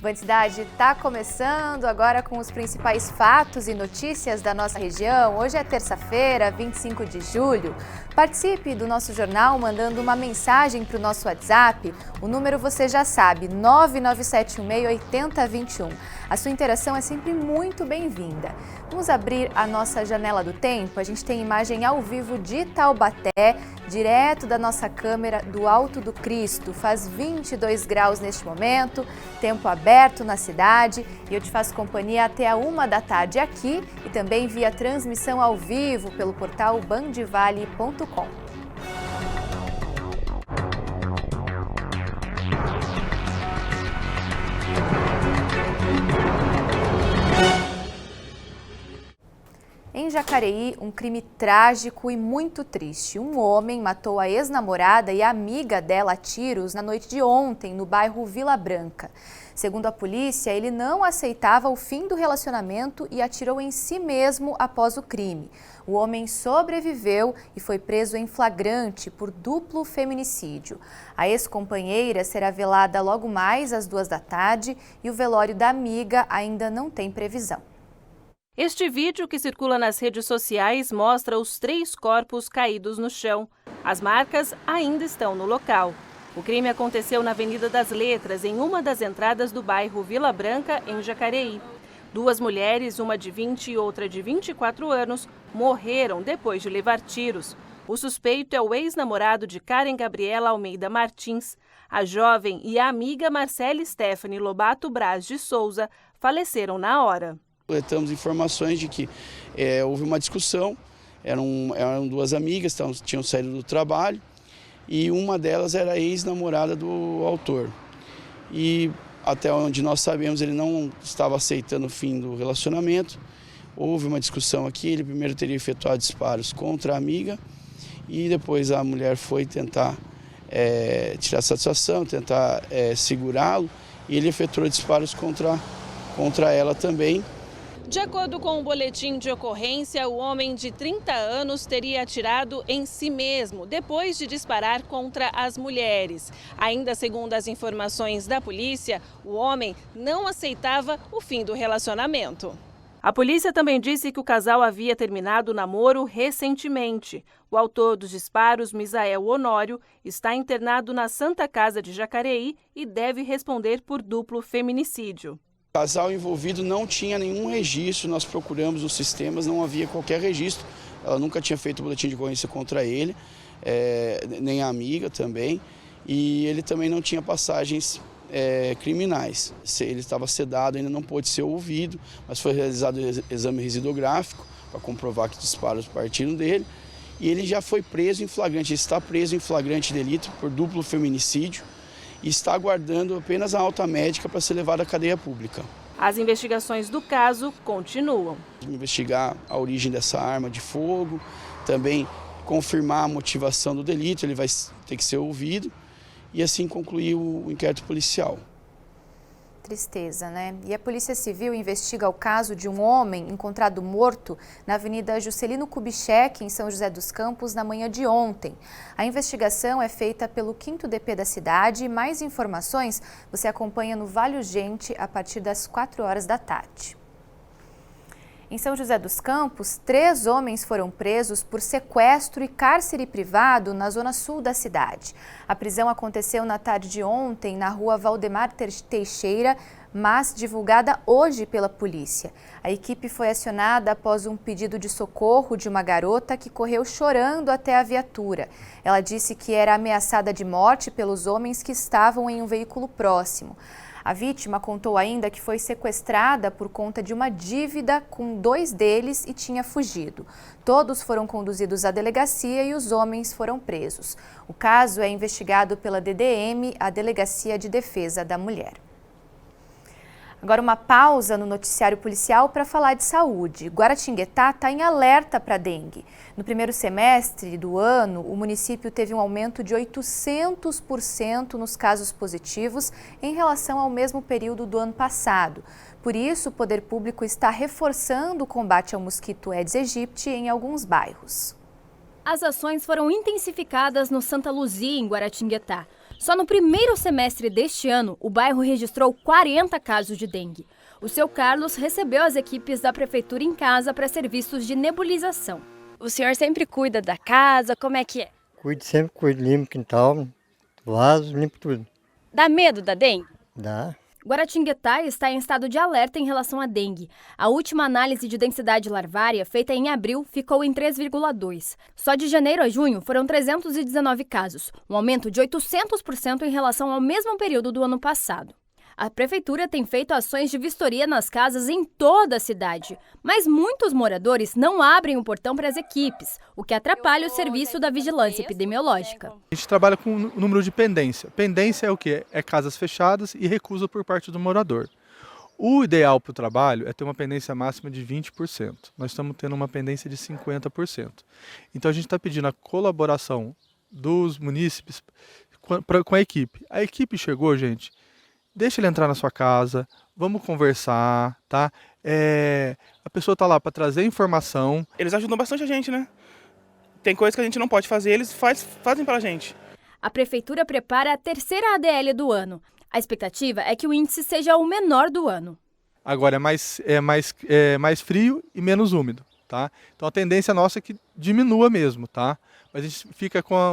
Band Cidade está começando agora com os principais fatos e notícias da nossa região. Hoje é terça-feira, 25 de julho. Participe do nosso jornal mandando uma mensagem para o nosso WhatsApp. O número você já sabe, 997168021. A sua interação é sempre muito bem-vinda. Vamos abrir a nossa janela do tempo. A gente tem imagem ao vivo de Taubaté, direto da nossa câmera do Alto do Cristo. Faz 22 graus neste momento, tempo aberto na cidade e eu te faço companhia até a 1 da tarde aqui e também via transmissão ao vivo pelo portal bandvale.com. Em Jacareí, um crime trágico e muito triste. Um homem matou a ex-namorada e a amiga dela a tiros na noite de ontem, no bairro Vila Branca. Segundo a polícia, ele não aceitava o fim do relacionamento e atirou em si mesmo após o crime. O homem sobreviveu e foi preso em flagrante por duplo feminicídio. A ex-companheira será velada logo mais às 2 da tarde e o velório da amiga ainda não tem previsão. Este vídeo que circula nas redes sociais mostra os 3 corpos caídos no chão. As marcas ainda estão no local. O crime aconteceu na Avenida das Letras, em uma das entradas do bairro Vila Branca, em Jacareí. 2 mulheres, uma de 20 e outra de 24 anos, morreram depois de levar tiros. O suspeito é o ex-namorado de Karen Gabriela Almeida Martins. A jovem e a amiga Marcele Stephanie Lobato Braz de Souza faleceram na hora. Coletamos informações de que houve uma discussão, eram 2 amigas, tinham saído do trabalho e uma delas era a ex-namorada do autor. E até onde nós sabemos, ele não estava aceitando o fim do relacionamento. Houve uma discussão aqui, ele primeiro teria efetuado disparos contra a amiga e depois a mulher foi tentar tirar satisfação, tentar segurá-lo e ele efetuou disparos contra ela também. De acordo com o boletim de ocorrência, o homem de 30 anos teria atirado em si mesmo, depois de disparar contra as mulheres. Ainda segundo as informações da polícia, o homem não aceitava o fim do relacionamento. A polícia também disse que o casal havia terminado o namoro recentemente. O autor dos disparos, Misael Honório, está internado na Santa Casa de Jacareí e deve responder por duplo feminicídio. O casal envolvido não tinha nenhum registro, nós procuramos nos sistemas, não havia qualquer registro. Ela nunca tinha feito boletim de ocorrência contra ele, nem a amiga também. E ele também não tinha passagens criminais. Ele estava sedado, ainda não pôde ser ouvido, mas foi realizado o exame residográfico para comprovar que disparos partiram dele. E ele já foi preso em flagrante, ele está preso em flagrante delito por duplo feminicídio. E está aguardando apenas a alta médica para ser levado à cadeia pública. As investigações do caso continuam. Investigar a origem dessa arma de fogo, também confirmar a motivação do delito, ele vai ter que ser ouvido e assim concluir o inquérito policial. Tristeza, né? E a Polícia Civil investiga o caso de um homem encontrado morto na Avenida Juscelino Kubitschek, em São José dos Campos, na manhã de ontem. A investigação é feita pelo 5º DP da cidade e mais informações você acompanha no Vale Urgente a partir das 4 horas da tarde. Em São José dos Campos, 3 homens foram presos por sequestro e cárcere privado na zona sul da cidade. A prisão aconteceu na tarde de ontem na rua Valdemar Teixeira, mas divulgada hoje pela polícia. A equipe foi acionada após um pedido de socorro de uma garota que correu chorando até a viatura. Ela disse que era ameaçada de morte pelos homens que estavam em um veículo próximo. A vítima contou ainda que foi sequestrada por conta de uma dívida com 2 deles e tinha fugido. Todos foram conduzidos à delegacia e os homens foram presos. O caso é investigado pela DDM, a Delegacia de Defesa da Mulher. Agora uma pausa no noticiário policial para falar de saúde. Guaratinguetá está em alerta para dengue. No primeiro semestre do ano, o município teve um aumento de 800% nos casos positivos em relação ao mesmo período do ano passado. Por isso, o poder público está reforçando o combate ao mosquito Aedes aegypti em alguns bairros. As ações foram intensificadas no Santa Luzia, em Guaratinguetá. Só no primeiro semestre deste ano, o bairro registrou 40 casos de dengue. O seu Carlos recebeu as equipes da prefeitura em casa para serviços de nebulização. O senhor sempre cuida da casa, como é que é? Cuido, limpo o quintal, vaso, limpo tudo. Dá medo da dengue? Dá. Guaratinguetá está em estado de alerta em relação à dengue. A última análise de densidade larvária, feita em abril, ficou em 3,2. Só de janeiro a junho foram 319 casos, um aumento de 800% em relação ao mesmo período do ano passado. A prefeitura tem feito ações de vistoria nas casas em toda a cidade, mas muitos moradores não abrem o portão para as equipes, o que atrapalha o serviço da vigilância epidemiológica. A gente trabalha com o número de pendência. Pendência é o quê? É casas fechadas e recusa por parte do morador. O ideal para o trabalho é ter uma pendência máxima de 20%. Nós estamos tendo uma pendência de 50%. Então a gente está pedindo a colaboração dos munícipes com a equipe. A equipe chegou, gente. Deixa ele entrar na sua casa, vamos conversar, tá? A pessoa está lá para trazer informação. Eles ajudam bastante a gente, né? Tem coisas que a gente não pode fazer, eles fazem pra gente. A prefeitura prepara a terceira ADL do ano. A expectativa é que o índice seja o menor do ano. Agora é mais frio e menos úmido, tá? Então a tendência nossa é que diminua mesmo, tá? Mas a gente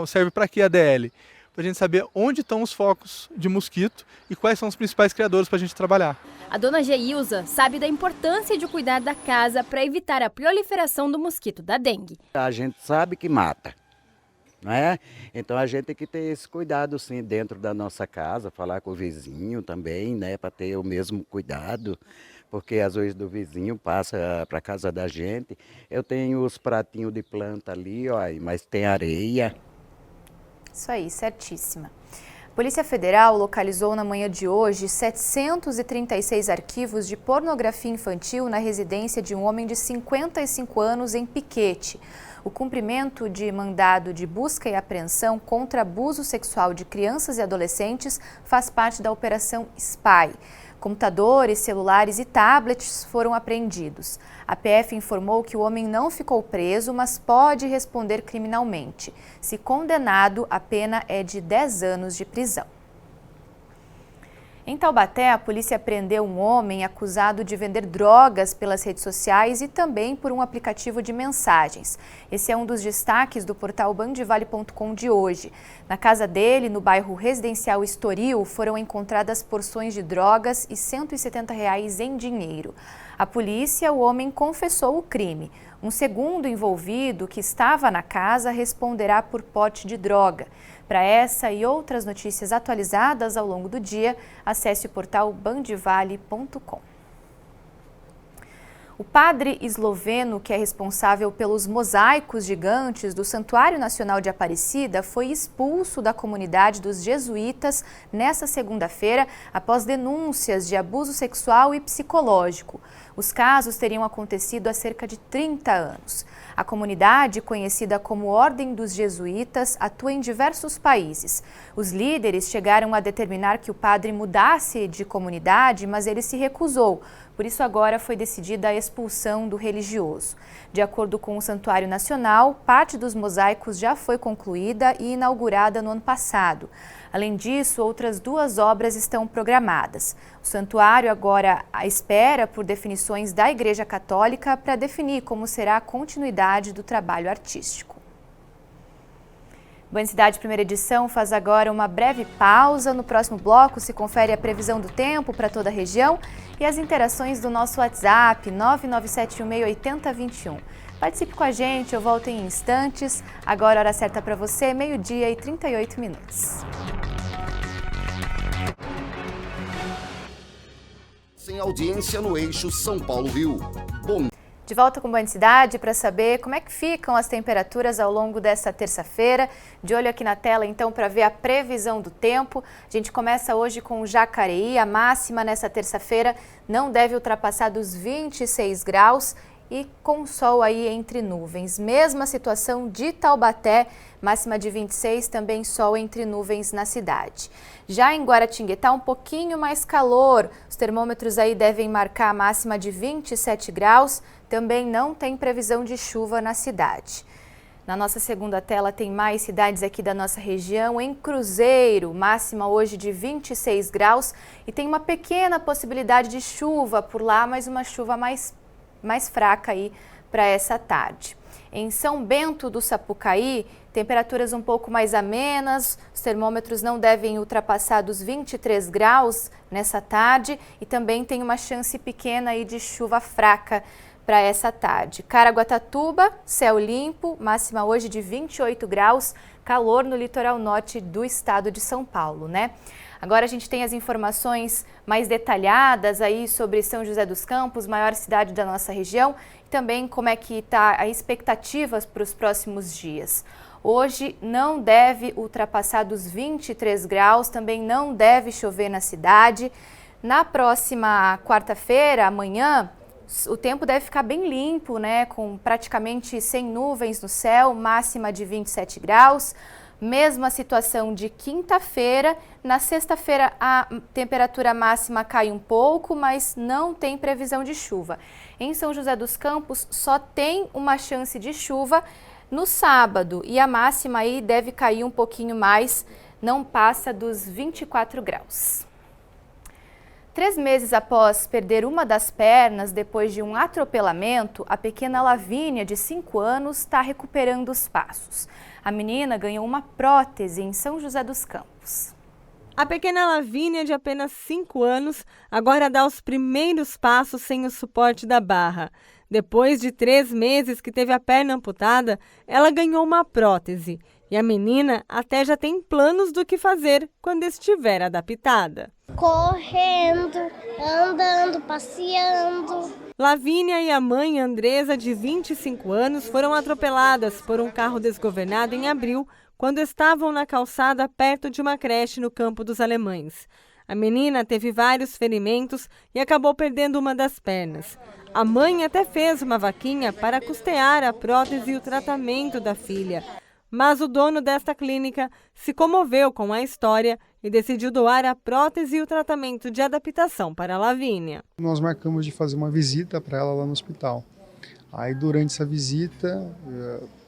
serve para que a ADL? Para a gente saber onde estão os focos de mosquito e quais são os principais criadores para a gente trabalhar. A dona Geilza sabe da importância de cuidar da casa para evitar a proliferação do mosquito da dengue. A gente sabe que mata, não é? Então a gente tem que ter esse cuidado sim dentro da nossa casa, falar com o vizinho também, né, para ter o mesmo cuidado. Porque às vezes do vizinho passa para a casa da gente. Eu tenho os pratinhos de planta ali, ó, mas tem areia. Isso aí, certíssima. A Polícia Federal localizou na manhã de hoje 736 arquivos de pornografia infantil na residência de um homem de 55 anos em Piquete. O cumprimento de mandado de busca e apreensão contra abuso sexual de crianças e adolescentes faz parte da Operação SPY. Computadores, celulares e tablets foram apreendidos. A PF informou que o homem não ficou preso, mas pode responder criminalmente. Se condenado, a pena é de 10 anos de prisão. Em Taubaté, a polícia prendeu um homem acusado de vender drogas pelas redes sociais e também por um aplicativo de mensagens. Esse é um dos destaques do portal bandvale.com de hoje. Na casa dele, no bairro residencial Estoril, foram encontradas porções de drogas e R$ 170 em dinheiro. A polícia, o homem confessou o crime. Um segundo envolvido, que estava na casa, responderá por porte de droga. Para essa e outras notícias atualizadas ao longo do dia, acesse o portal bandvale.com. O padre esloveno, que é responsável pelos mosaicos gigantes do Santuário Nacional de Aparecida, foi expulso da comunidade dos jesuítas nesta segunda-feira após denúncias de abuso sexual e psicológico. Os casos teriam acontecido há cerca de 30 anos. A comunidade, conhecida como Ordem dos Jesuítas, atua em diversos países. Os líderes chegaram a determinar que o padre mudasse de comunidade, mas ele se recusou. Por isso, agora foi decidida a expulsão do religioso. De acordo com o Santuário Nacional, parte dos mosaicos já foi concluída e inaugurada no ano passado. Além disso, outras 2 obras estão programadas. O santuário agora espera por definições da Igreja Católica para definir como será a continuidade do trabalho artístico. Band Cidade Primeira Edição faz agora uma breve pausa. No próximo bloco se confere a previsão do tempo para toda a região e as interações do nosso WhatsApp 997168021. Participe com a gente, eu volto em instantes. Agora a hora certa para você, 12h38. Sem audiência no eixo São Paulo-Rio. Bom. De volta com Band Cidade para saber como é que ficam as temperaturas ao longo desta terça-feira. De olho aqui na tela, então, para ver a previsão do tempo. A gente começa hoje com Jacareí. A máxima nessa terça-feira não deve ultrapassar dos 26 graus e com sol aí entre nuvens. Mesma situação de Taubaté, máxima de 26, também sol entre nuvens na cidade. Já em Guaratinguetá, um pouquinho mais calor. Os termômetros aí devem marcar a máxima de 27 graus. Também não tem previsão de chuva na cidade. Na nossa segunda tela tem mais cidades aqui da nossa região. Em Cruzeiro, máxima hoje de 26 graus e tem uma pequena possibilidade de chuva por lá, mas uma chuva mais fraca aí para essa tarde. Em São Bento do Sapucaí, temperaturas um pouco mais amenas, os termômetros não devem ultrapassar dos 23 graus nessa tarde e também tem uma chance pequena aí de chuva fraca para essa tarde. Caraguatatuba, céu limpo, máxima hoje de 28 graus, calor no litoral norte do estado de São Paulo, né? Agora a gente tem as informações mais detalhadas aí sobre São José dos Campos, maior cidade da nossa região, e também como é que está a expectativas para os próximos dias. Hoje não deve ultrapassar dos 23 graus, também não deve chover na cidade. Na próxima quarta-feira, amanhã, o tempo deve ficar bem limpo, né? Com praticamente sem nuvens no céu, máxima de 27 graus. Mesma situação de quinta-feira. Na sexta-feira a temperatura máxima cai um pouco, mas não tem previsão de chuva. Em São José dos Campos só tem uma chance de chuva no sábado e a máxima aí deve cair um pouquinho mais, não passa dos 24 graus. 3 meses após perder uma das pernas depois de um atropelamento, a pequena Lavínia, de 5 anos, está recuperando os passos. A menina ganhou uma prótese em São José dos Campos. A pequena Lavínia, de apenas 5 anos, agora dá os primeiros passos sem o suporte da barra. Depois de 3 meses que teve a perna amputada, ela ganhou uma prótese. E a menina até já tem planos do que fazer quando estiver adaptada. Correndo, andando, passeando. Lavínia e a mãe, Andresa, de 25 anos, foram atropeladas por um carro desgovernado em abril, quando estavam na calçada perto de uma creche no Campo dos Alemães. A menina teve vários ferimentos e acabou perdendo uma das pernas. A mãe até fez uma vaquinha para custear a prótese e o tratamento da filha. Mas o dono desta clínica se comoveu com a história e decidiu doar a prótese e o tratamento de adaptação para a Lavínia. Nós marcamos de fazer uma visita para ela lá no hospital. Aí durante essa visita,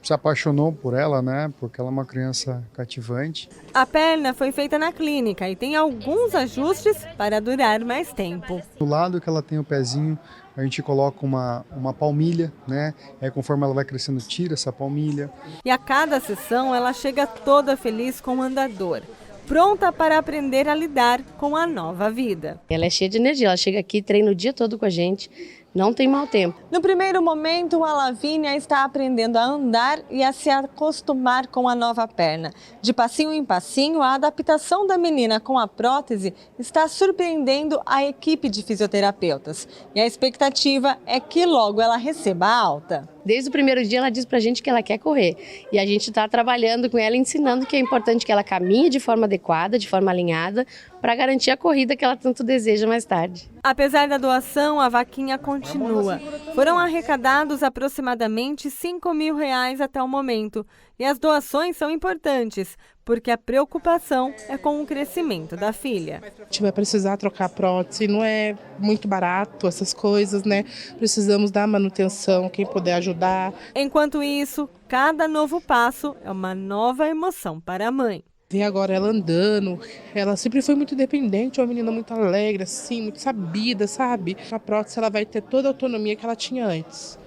se apaixonou por ela, né? Porque ela é uma criança cativante. A perna foi feita na clínica e tem alguns ajustes para durar mais tempo. Do lado que ela tem o pezinho, a gente coloca uma palmilha, né? Aí conforme ela vai crescendo, tira essa palmilha. E a cada sessão ela chega toda feliz com o andador, pronta para aprender a lidar com a nova vida. Ela é cheia de energia, ela chega aqui, treina o dia todo com a gente. Não tem mau tempo. No primeiro momento, a Lavínia está aprendendo a andar e a se acostumar com a nova perna. De passinho em passinho, a adaptação da menina com a prótese está surpreendendo a equipe de fisioterapeutas. E a expectativa é que logo ela receba a alta. Desde o primeiro dia ela diz pra gente que ela quer correr. E a gente está trabalhando com ela, ensinando que é importante que ela caminhe de forma adequada, de forma alinhada, para garantir a corrida que ela tanto deseja mais tarde. Apesar da doação, a vaquinha continua. Foram arrecadados aproximadamente R$5.000 até o momento. E as doações são importantes, porque a preocupação é com o crescimento da filha. A gente vai precisar trocar prótese, não é muito barato essas coisas, né? Precisamos dar manutenção, quem puder ajudar. Enquanto isso, cada novo passo é uma nova emoção para a mãe. E agora ela andando, ela sempre foi muito independente, uma menina muito alegre, assim, muito sabida, sabe? A prótese ela vai ter toda a autonomia que ela tinha antes.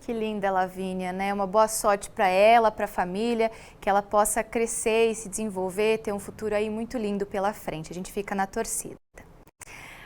Que linda, Lavínia, né? Uma boa sorte para ela, para a família, que ela possa crescer e se desenvolver, ter um futuro aí muito lindo pela frente. A gente fica na torcida.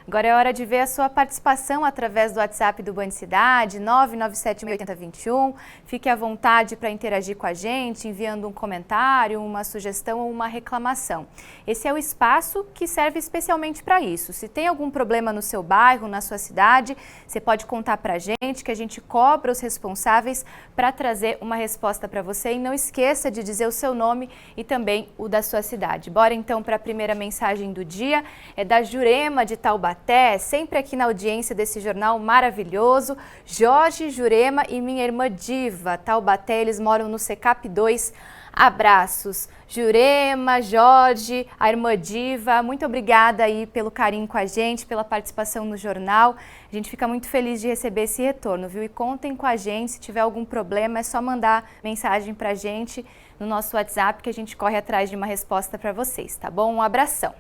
Agora é hora de ver a sua participação através do WhatsApp do Band Cidade, 997-8021. Fique à vontade para interagir com a gente, enviando um comentário, uma sugestão ou uma reclamação. Esse é o espaço que serve especialmente para isso. Se tem algum problema no seu bairro, na sua cidade, você pode contar para a gente, que a gente cobra os responsáveis para trazer uma resposta para você. E não esqueça de dizer o seu nome e também o da sua cidade. Bora então para a primeira mensagem do dia, é da Jurema de Taubaté. Sempre aqui na audiência desse jornal maravilhoso, Jorge, Jurema e minha irmã Diva, Taubaté, eles moram no Secap 2. Abraços, Jurema, Jorge, a irmã Diva, muito obrigada aí pelo carinho com a gente, pela participação no jornal. A gente fica muito feliz de receber esse retorno, viu? E contem com a gente, se tiver algum problema é só mandar mensagem pra gente no nosso WhatsApp que a gente corre atrás de uma resposta para vocês, tá bom? Um abração.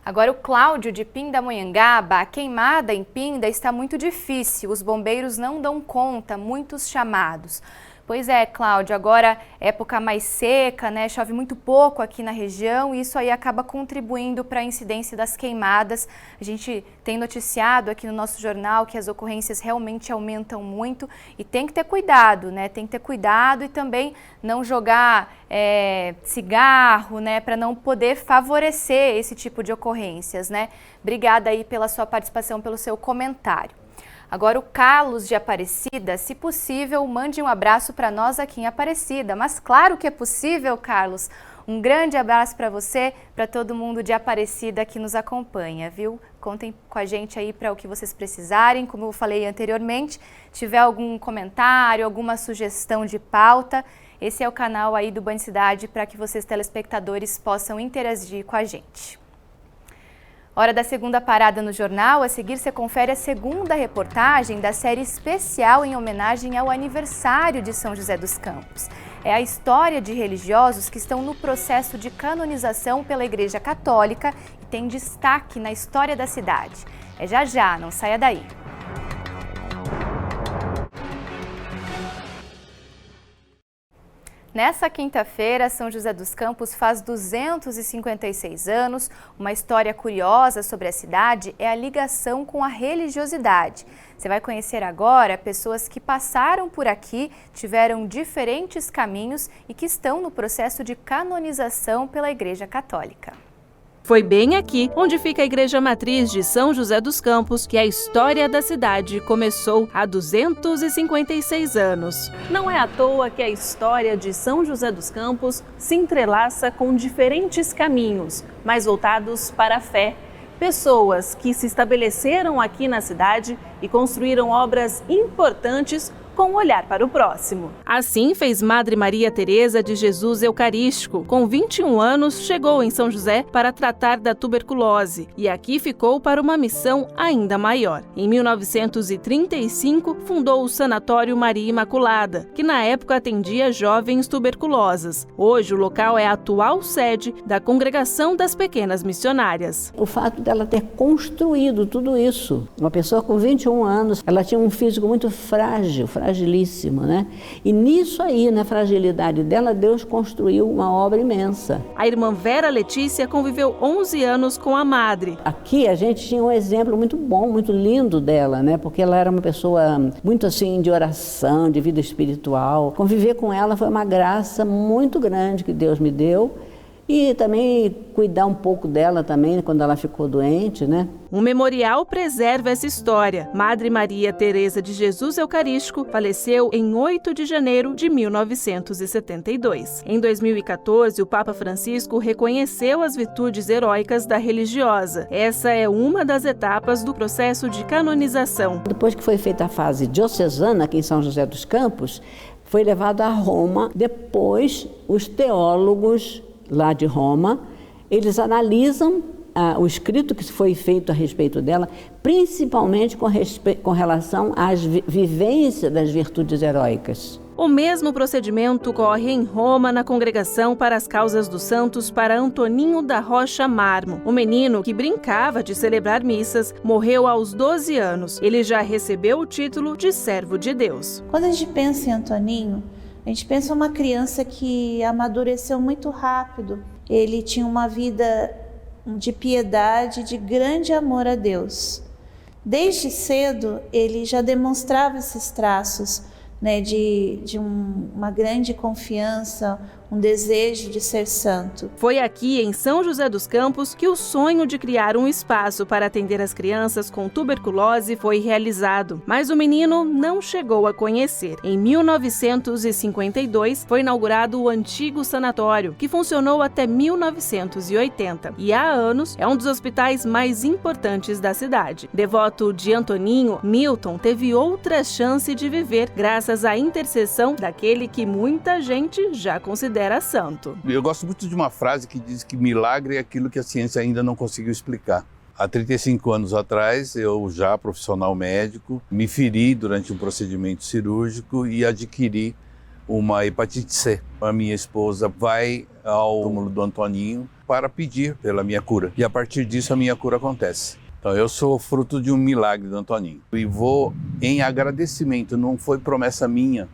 Agora o Cláudio de Pindamonhangaba, a queimada em Pinda está muito difícil, os bombeiros não dão conta, muitos chamados. Pois é, Cláudio, agora época mais seca, né? Chove muito pouco aqui na região e isso aí acaba contribuindo para a incidência das queimadas. A gente tem noticiado aqui no nosso jornal que as ocorrências realmente aumentam muito e tem que ter cuidado, né? Tem que ter cuidado e também não jogar cigarro, né? Para não poder favorecer esse tipo de ocorrências, né? Obrigada aí pela sua participação, pelo seu comentário. Agora o Carlos de Aparecida, se possível, mande um abraço para nós aqui em Aparecida. Mas claro que é possível, Carlos. Um grande abraço para você, para todo mundo de Aparecida que nos acompanha, viu? Contem com a gente aí para o que vocês precisarem. Como eu falei anteriormente, tiver algum comentário, alguma sugestão de pauta, esse é o canal aí do Band Cidade para que vocês telespectadores possam interagir com a gente. Hora da segunda parada no jornal. A seguir você confere a segunda reportagem da série especial em homenagem ao aniversário de São José dos Campos. É a história de religiosos que estão no processo de canonização pela Igreja Católica e tem destaque na história da cidade. É já já, não saia daí. Nessa quinta-feira, São José dos Campos faz 256 anos. Uma história curiosa sobre a cidade é a ligação com a religiosidade. Você vai conhecer agora pessoas que passaram por aqui, tiveram diferentes caminhos e que estão no processo de canonização pela Igreja Católica. Foi bem aqui, onde fica a Igreja Matriz de São José dos Campos, que a história da cidade começou há 256 anos. Não é à toa que a história de São José dos Campos se entrelaça com diferentes caminhos, mais voltados para a fé. Pessoas que se estabeleceram aqui na cidade e construíram obras importantes com um olhar para o próximo. Assim fez Madre Maria Teresa de Jesus Eucarístico. Com 21 anos, chegou em São José para tratar da tuberculose e aqui ficou para uma missão ainda maior. Em 1935, fundou o Sanatório Maria Imaculada, que na época atendia jovens tuberculosas. Hoje, o local é a atual sede da Congregação das Pequenas Missionárias. O fato dela ter construído tudo isso, uma pessoa com 21 anos, ela tinha um físico muito frágil, fragilíssimo, né? E nisso aí, na fragilidade dela, Deus construiu uma obra imensa. A irmã Vera Letícia conviveu 11 anos com a madre. Aqui a gente tinha um exemplo muito bom, muito lindo dela, né? Porque ela era uma pessoa muito assim de oração, de vida espiritual. Conviver com ela foi uma graça muito grande que Deus me deu. E também cuidar um pouco dela também, quando ela ficou doente, né? Um memorial preserva essa história. Madre Maria Teresa de Jesus Eucarístico faleceu em 8 de janeiro de 1972. Em 2014, o Papa Francisco reconheceu as virtudes heróicas da religiosa. Essa é uma das etapas do processo de canonização. Depois que foi feita a fase diocesana aqui em São José dos Campos, foi levado a Roma. Depois, os teólogos lá de Roma, eles analisam o escrito que foi feito a respeito dela, principalmente com relação às vivências das virtudes heróicas. O mesmo procedimento ocorre em Roma, na Congregação para as Causas dos Santos para Antoninho da Rocha Marmo. O menino, que brincava de celebrar missas, morreu aos 12 anos. Ele já recebeu o título de servo de Deus. Quando a gente pensa em Antoninho, a gente pensa em uma criança que amadureceu muito rápido. Ele tinha uma vida de piedade, de grande amor a Deus. Desde cedo, ele já demonstrava esses traços, né, de uma grande confiança, um desejo de ser santo. Foi aqui em São José dos Campos que o sonho de criar um espaço para atender as crianças com tuberculose foi realizado, mas o menino não chegou a conhecer. Em 1952 foi inaugurado o antigo sanatório, que funcionou até 1980 e há anos é um dos hospitais mais importantes da cidade. Devoto de Antoninho, Milton teve outra chance de viver graças graças à intercessão daquele que muita gente já considera santo. Eu gosto muito de uma frase que diz que milagre é aquilo que a ciência ainda não conseguiu explicar. Há 35 anos atrás, eu já profissional médico, me feri durante um procedimento cirúrgico e adquiri uma hepatite C. A minha esposa vai ao túmulo do Antoninho para pedir pela minha cura. E a partir disso a minha cura acontece. Então eu sou fruto de um milagre do Antoninho. E vou em agradecimento, não foi promessa minha.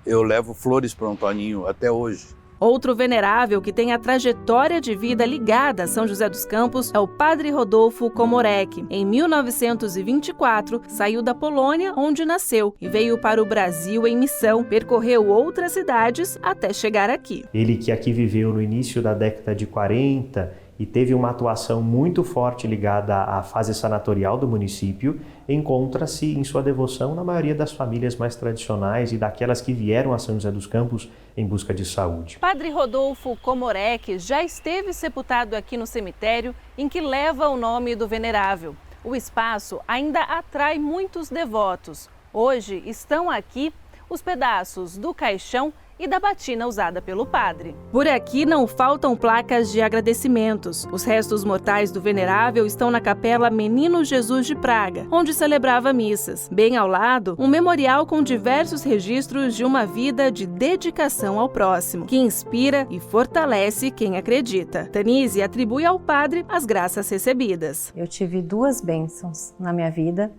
Eu levo flores para o Antoninho até hoje. Outro venerável que tem a trajetória de vida ligada a São José dos Campos é o Padre Rodolfo Komorek. Em 1924, saiu da Polônia, onde nasceu, e veio para o Brasil em missão. Percorreu outras cidades até chegar aqui. Ele que aqui viveu no início da década de 40 e teve uma atuação muito forte ligada à fase sanatorial do município, encontra-se em sua devoção na maioria das famílias mais tradicionais e daquelas que vieram a São José dos Campos em busca de saúde. Padre Rodolfo Komorek já esteve sepultado aqui no cemitério em que leva o nome do venerável. O espaço ainda atrai muitos devotos. Hoje estão aqui os pedaços do caixão e da batina usada pelo padre. Por aqui não faltam placas de agradecimentos. Os restos mortais do venerável estão na Capela Menino Jesus de Praga, onde celebrava missas. Bem ao lado, um memorial com diversos registros de uma vida de dedicação ao próximo, que inspira e fortalece quem acredita. Tanise atribui ao padre as graças recebidas. Eu tive 2 bênçãos na minha vida,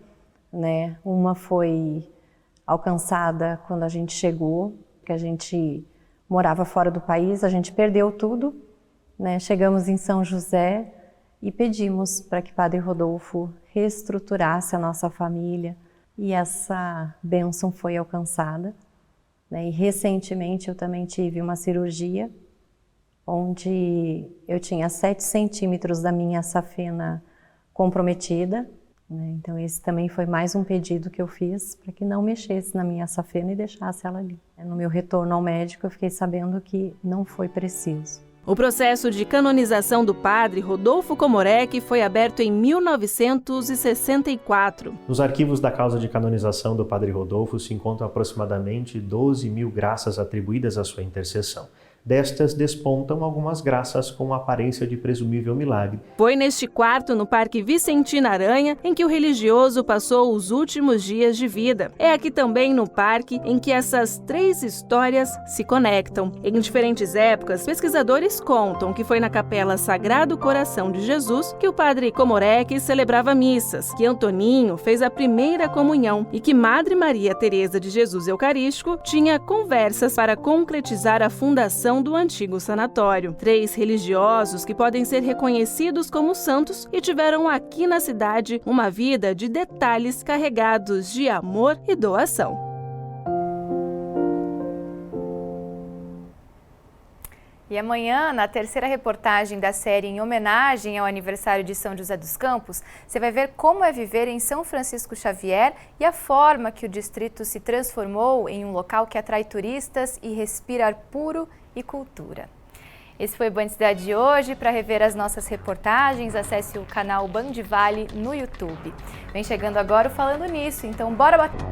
né? Uma foi alcançada quando a gente chegou, que a gente morava fora do país, a gente perdeu tudo, né? Chegamos em São José e pedimos para que Padre Rodolfo reestruturasse a nossa família e essa bênção foi alcançada, né? E recentemente eu também tive uma cirurgia onde eu tinha 7 centímetros da minha safena comprometida, né? Então esse também foi mais um pedido que eu fiz para que não mexesse na minha safena e deixasse ela ali. No meu retorno ao médico eu fiquei sabendo que não foi preciso. O processo de canonização do padre Rodolfo Komorek foi aberto em 1964. Nos arquivos da causa de canonização do padre Rodolfo se encontram aproximadamente 12.000 graças atribuídas à sua intercessão. Destas despontam algumas graças com aparência de presumível milagre. Foi neste quarto, no Parque Vicentina Aranha, em que o religioso passou os últimos dias de vida. É aqui também no parque em que essas 3 histórias se conectam. Em diferentes épocas, pesquisadores contam que foi na Capela Sagrado Coração de Jesus que o padre Komorek celebrava missas, que Antoninho fez a primeira comunhão e que Madre Maria Teresa de Jesus Eucarístico tinha conversas para concretizar a fundação do antigo sanatório. 3 religiosos que podem ser reconhecidos como santos e tiveram aqui na cidade uma vida de detalhes carregados de amor e doação. E amanhã, na terceira reportagem da série em homenagem ao aniversário de São José dos Campos, você vai ver como é viver em São Francisco Xavier e a forma que o distrito se transformou em um local que atrai turistas e respira ar puro e cultura. Esse foi o Band Cidade de hoje. Para rever as nossas reportagens, acesse o canal Band Vale no YouTube. Vem chegando agora o Falando Nisso, então bora bater!